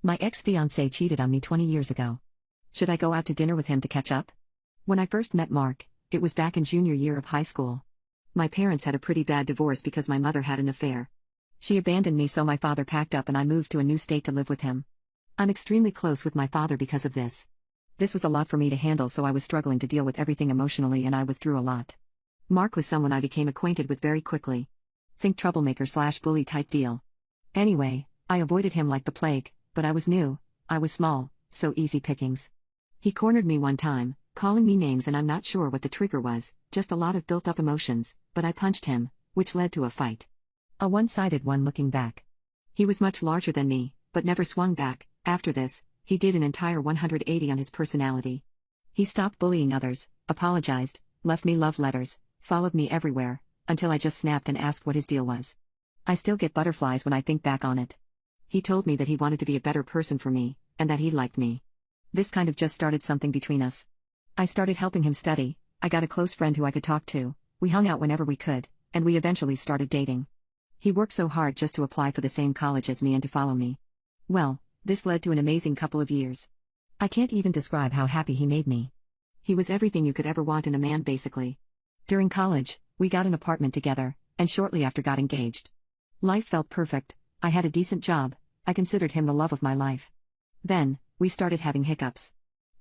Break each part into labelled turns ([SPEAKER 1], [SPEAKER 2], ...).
[SPEAKER 1] My ex-fiancé cheated on me 20 years ago. Should I go out to dinner with him to catch up? When I first met Mark, it was back in junior year of high school. My parents had a pretty bad divorce because my mother had an affair. She abandoned me, so my father packed up and I moved to a new state to live with him. I'm extremely close with my father because of this. This was a lot for me to handle, so I was struggling to deal with everything emotionally and I withdrew a lot. Mark was someone I became acquainted with very quickly. Think troublemaker/bully type deal. Anyway, I avoided him like the plague, but I was new, I was small, so easy pickings. He cornered me one time, calling me names, and I'm not sure what the trigger was, just a lot of built-up emotions, but I punched him, which led to a fight. A one-sided one looking back. He was much larger than me, but never swung back. After this, he did an entire 180 on his personality. He stopped bullying others, apologized, left me love letters, followed me everywhere, until I just snapped and asked what his deal was. I still get butterflies when I think back on it. He told me that he wanted to be a better person for me, and that he liked me. This kind of just started something between us. I started helping him study, I got a close friend who I could talk to, we hung out whenever we could, and we eventually started dating. He worked so hard just to apply for the same college as me and to follow me. Well, this led to an amazing couple of years. I can't even describe how happy he made me. He was everything you could ever want in a man, basically. During college, we got an apartment together, and shortly after got engaged. Life felt perfect, I had a decent job, I considered him the love of my life. Then, we started having hiccups.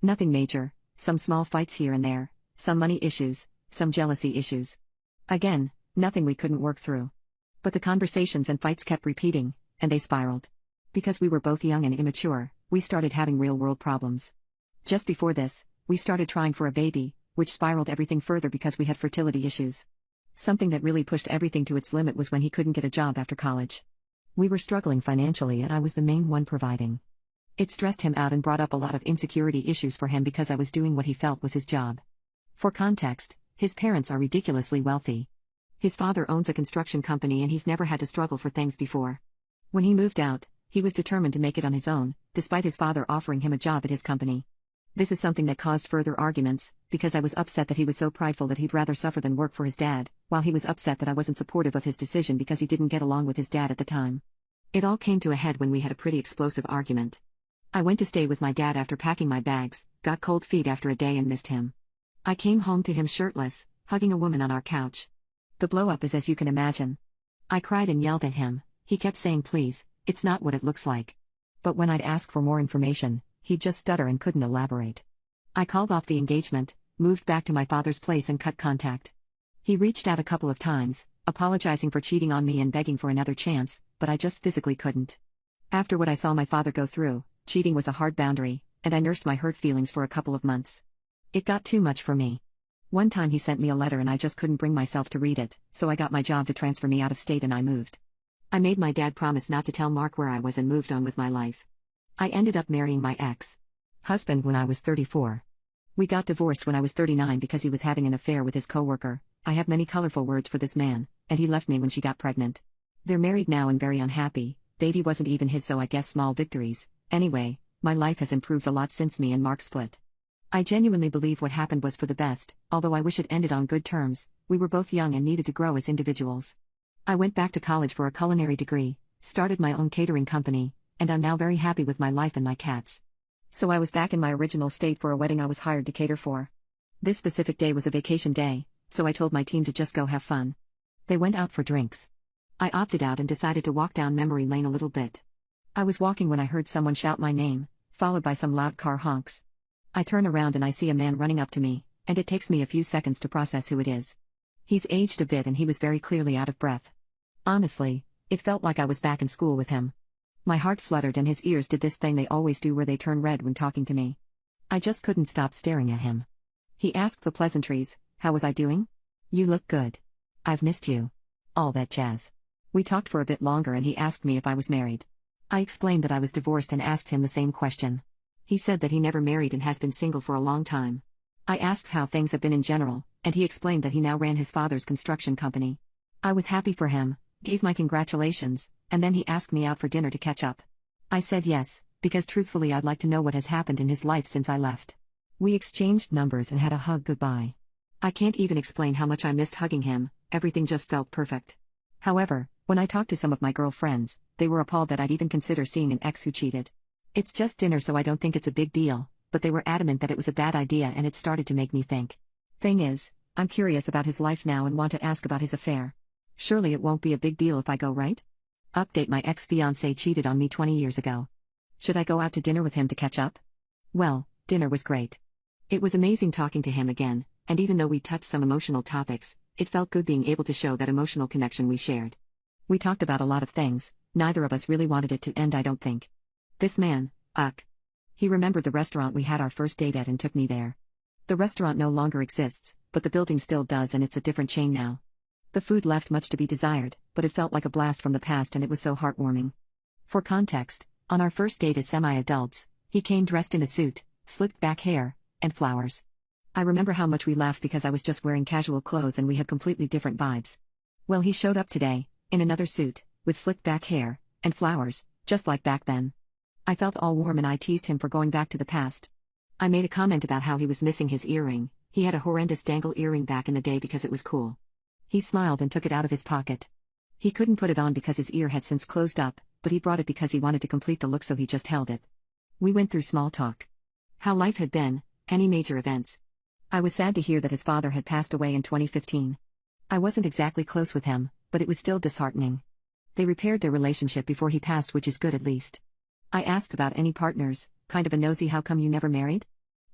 [SPEAKER 1] Nothing major, some small fights here and there, some money issues, some jealousy issues. Again, nothing we couldn't work through. But the conversations and fights kept repeating, and they spiraled. Because we were both young and immature, we started having real-world problems. Just before this, we started trying for a baby, which spiraled everything further because we had fertility issues. Something that really pushed everything to its limit was when he couldn't get a job after college. We were struggling financially and I was the main one providing. It stressed him out and brought up a lot of insecurity issues for him because I was doing what he felt was his job. For context, his parents are ridiculously wealthy. His father owns a construction company and he's never had to struggle for things before. When he moved out, he was determined to make it on his own, despite his father offering him a job at his company. This is something that caused further arguments, because I was upset that he was so prideful that he'd rather suffer than work for his dad, while he was upset that I wasn't supportive of his decision because he didn't get along with his dad at the time. It all came to a head when we had a pretty explosive argument. I went to stay with my dad after packing my bags, got cold feet after a day and missed him. I came home to him shirtless, hugging a woman on our couch. The blow-up is as you can imagine. I cried and yelled at him, he kept saying please, it's not what it looks like. But when I'd ask for more information, he'd just stutter and couldn't elaborate. I called off the engagement, moved back to my father's place and cut contact. He reached out a couple of times, apologizing for cheating on me and begging for another chance, but I just physically couldn't. After what I saw my father go through, cheating was a hard boundary, and I nursed my hurt feelings for a couple of months. It got too much for me. One time he sent me a letter and I just couldn't bring myself to read it, so I got my job to transfer me out of state and I moved. I made my dad promise not to tell Mark where I was and moved on with my life. I ended up marrying my ex-husband when I was 34. We got divorced when I was 39 because he was having an affair with his coworker. I have many colorful words for this man, and he left me when she got pregnant. They're married now and very unhappy, baby wasn't even his, so I guess small victories. Anyway, my life has improved a lot since me and Mark split. I genuinely believe what happened was for the best, although I wish it ended on good terms. We were both young and needed to grow as individuals. I went back to college for a culinary degree, started my own catering company, and I'm now very happy with my life and my cats. So I was back in my original state for a wedding I was hired to cater for. This specific day was a vacation day, so I told my team to just go have fun. They went out for drinks. I opted out and decided to walk down memory lane a little bit. I was walking when I heard someone shout my name, followed by some loud car honks. I turn around and I see a man running up to me, and it takes me a few seconds to process who it is. He's aged a bit and he was very clearly out of breath. Honestly, it felt like I was back in school with him. My heart fluttered and his ears did this thing they always do where they turn red when talking to me. I just couldn't stop staring at him. He asked the pleasantries, how was I doing? You look good. I've missed you. All that jazz. We talked for a bit longer and he asked me if I was married. I explained that I was divorced and asked him the same question. He said that he never married and has been single for a long time. I asked how things have been in general, and he explained that he now ran his father's construction company. I was happy for him, gave my congratulations, and then he asked me out for dinner to catch up. I said yes, because truthfully I'd like to know what has happened in his life since I left. We exchanged numbers and had a hug goodbye. I can't even explain how much I missed hugging him, everything just felt perfect. However, when I talked to some of my girlfriends, they were appalled that I'd even consider seeing an ex who cheated. It's just dinner, so I don't think it's a big deal, but they were adamant that it was a bad idea, and it started to make me think. Thing is, I'm curious about his life now and want to ask about his affair. Surely it won't be a big deal if I go, right? Update: my ex-fiancé cheated on me 20 years ago. Should I go out to dinner with him to catch up? Well, dinner was great. It was amazing talking to him again, and even though we touched some emotional topics, it felt good being able to show that emotional connection we shared. We talked about a lot of things. Neither of us really wanted it to end, I don't think. This man, he remembered the restaurant we had our first date at and took me there. The restaurant no longer exists, but the building still does, and it's a different chain now. The food left much to be desired, but it felt like a blast from the past, and it was so heartwarming. For context, on our first date as semi-adults, he came dressed in a suit, slicked back hair, and flowers. I remember how much we laughed because I was just wearing casual clothes and we had completely different vibes. Well, he showed up today, in another suit, with slicked back hair, and flowers, just like back then. I felt all warm and I teased him for going back to the past. I made a comment about how he was missing his earring. He had a horrendous dangle earring back in the day because it was cool. He smiled and took it out of his pocket. He couldn't put it on because his ear had since closed up, but he brought it because he wanted to complete the look, so he just held it. We went through small talk. How life had been, any major events. I was sad to hear that his father had passed away in 2015. I wasn't exactly close with him, but it was still disheartening. They repaired their relationship before he passed, which is good at least. I asked about any partners, kind of a nosy how come you never married?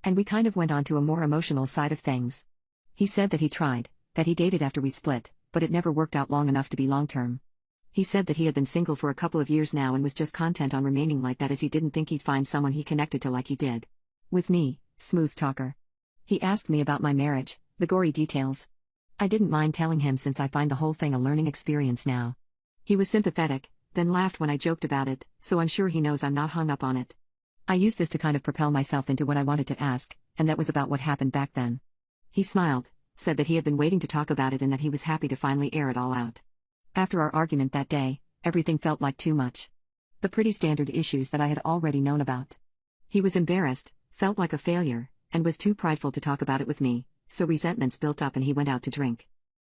[SPEAKER 1] And we kind of went on to a more emotional side of things. He said that he tried, that he dated after we split, but it never worked out long enough to be long-term. He said that he had been single for a couple of years now and was just content on remaining like that, as he didn't think he'd find someone he connected to like he did with me. Smooth talker. He asked me about my marriage, the gory details. I didn't mind telling him since I find the whole thing a learning experience now. He was sympathetic, then laughed when I joked about it, so I'm sure he knows I'm not hung up on it. I used this to kind of propel myself into what I wanted to ask, and that was about what happened back then. He smiled, said that he had been waiting to talk about it and that he was happy to finally air it all out. After our argument that day, everything felt like too much. The pretty standard issues that I had already known about. He was embarrassed, felt like a failure, and was too prideful to talk about it with me, so resentments built up and he went out to drink.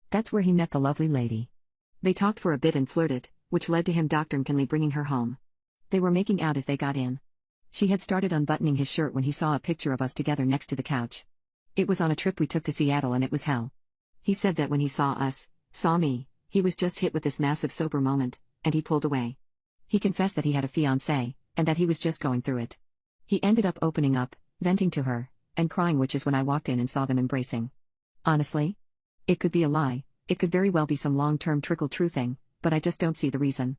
[SPEAKER 1] That's where he met the lovely lady. They talked for a bit and flirted, which led to him drunkenly bringing her home. They were making out as they got in. She had started unbuttoning his shirt when he saw a picture of us together next to the couch. It was on a trip we took to Seattle and it was hell. He said that when he saw me, he was just hit with this massive sober moment, and he pulled away. He confessed that he had a fiancé, and that he was just going through it. He ended up opening up, venting to her, and crying, which is when I walked in and saw them embracing. Honestly? It could be a lie, it could very well be some long-term trickle-true thing, but I just don't see the reason.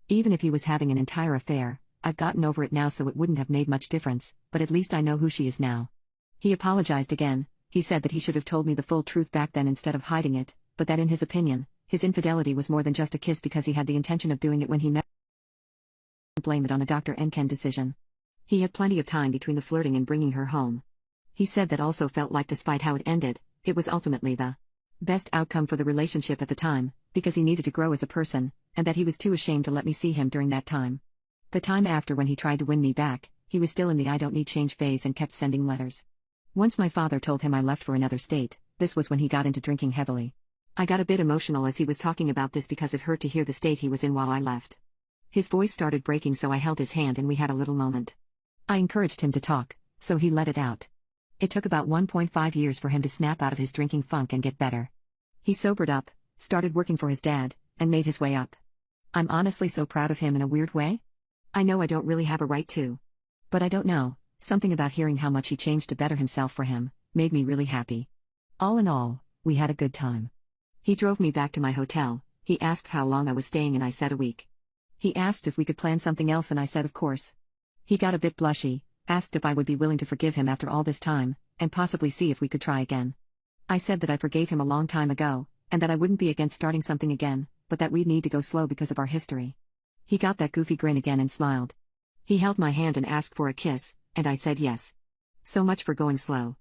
[SPEAKER 1] Even if he was having an entire affair, I've gotten over it now, so it wouldn't have made much difference, but at least I know who she is now. He apologized again. He said that he should have told me the full truth back then instead of hiding it, but that in his opinion, his infidelity was more than just a kiss because he had the intention of doing it when he met. Blame it on a Dr. Enken decision. He had plenty of time between the flirting and bringing her home. He said that also felt like, despite how it ended, it was ultimately the best outcome for the relationship at the time, because he needed to grow as a person, and that he was too ashamed to let me see him during that time. The time after, when he tried to win me back, he was still in the I don't need change phase and kept sending letters. Once my father told him I left for another state, this was when he got into drinking heavily. I got a bit emotional as he was talking about this because it hurt to hear the state he was in while I left. His voice started breaking, so I held his hand and we had a little moment. I encouraged him to talk, so he let it out. It took about 1.5 years for him to snap out of his drinking funk and get better. He sobered up, started working for his dad, and made his way up. I'm honestly so proud of him in a weird way. I know I don't really have a right to. But I don't know, something about hearing how much he changed to better himself for him made me really happy. All in all, we had a good time. He drove me back to my hotel. He asked how long I was staying and I said a week. He asked if we could plan something else and I said of course. He got a bit blushy, asked if I would be willing to forgive him after all this time, and possibly see if we could try again. I said that I forgave him a long time ago, and that I wouldn't be against starting something again, but that we'd need to go slow because of our history. He got that goofy grin again and smiled. He held my hand and asked for a kiss, and I said yes. So much for going slow.